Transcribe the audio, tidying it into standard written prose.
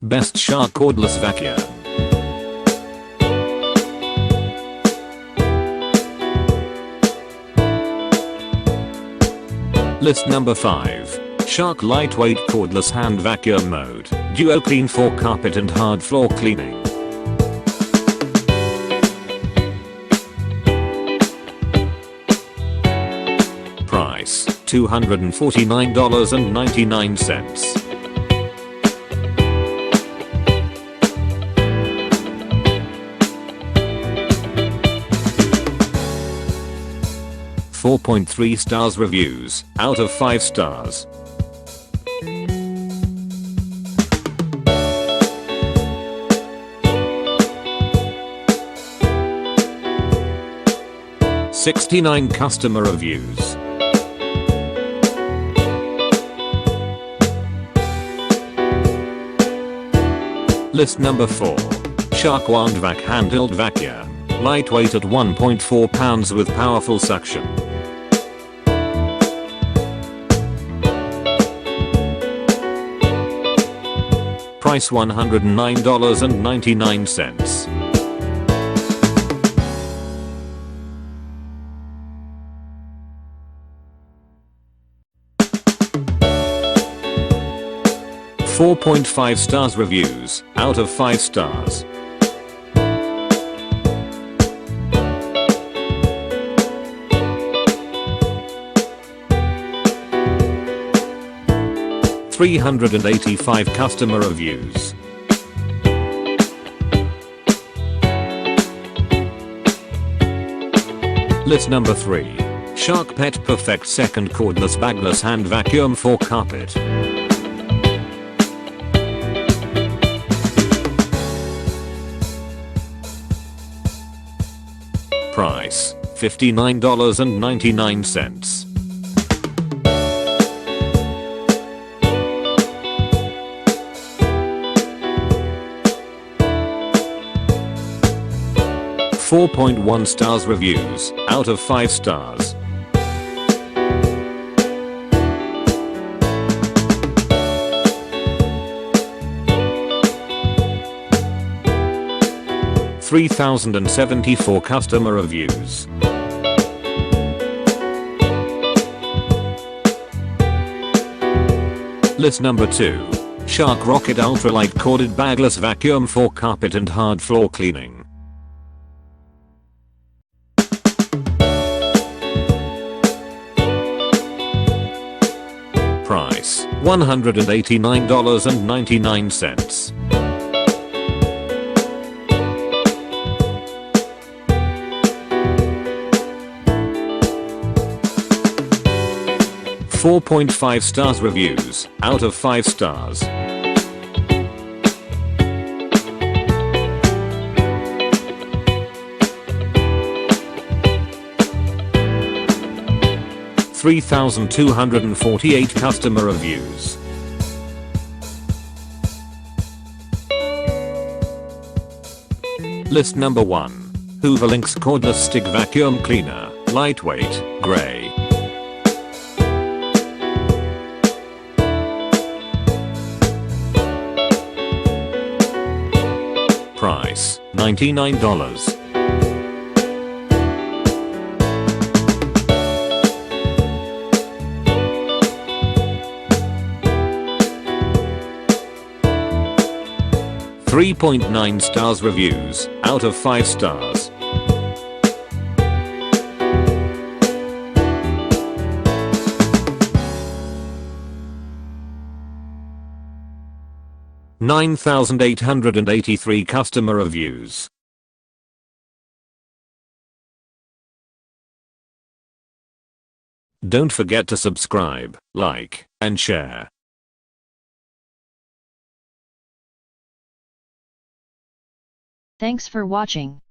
Best Shark Cordless Vacuum. List number 5. Shark Lightweight Cordless Hand Vacuum Mode, DuoClean for carpet and hard floor cleaning. Price, $249.99. .3 stars reviews, out of 5 stars. .69 customer reviews. List number 4. Shark WANDVAC Handheld Vacuum. Lightweight at 1.4 pounds with powerful suction. Price $109.99. .5 stars reviews, out of 5 stars. .385 customer reviews. List number 3. Shark Pet Perfect Second Cordless Bagless Hand Vacuum for Carpet. Price, $59.99. .1 stars reviews, out of 5 stars. .3,074 customer reviews. List number 2. Shark Rocket Ultralight Corded Bagless Vacuum for carpet and hard floor cleaning. Price, $189.99. .5 stars reviews, out of 5 stars. .3,248 customer reviews. List number 1. Hoover Linx Cordless Stick Vacuum Cleaner, lightweight, gray. Price, $99. .9 stars reviews, out of 5 stars. .9,883 customer reviews. Don't forget to subscribe, like, and share. Thanks for watching.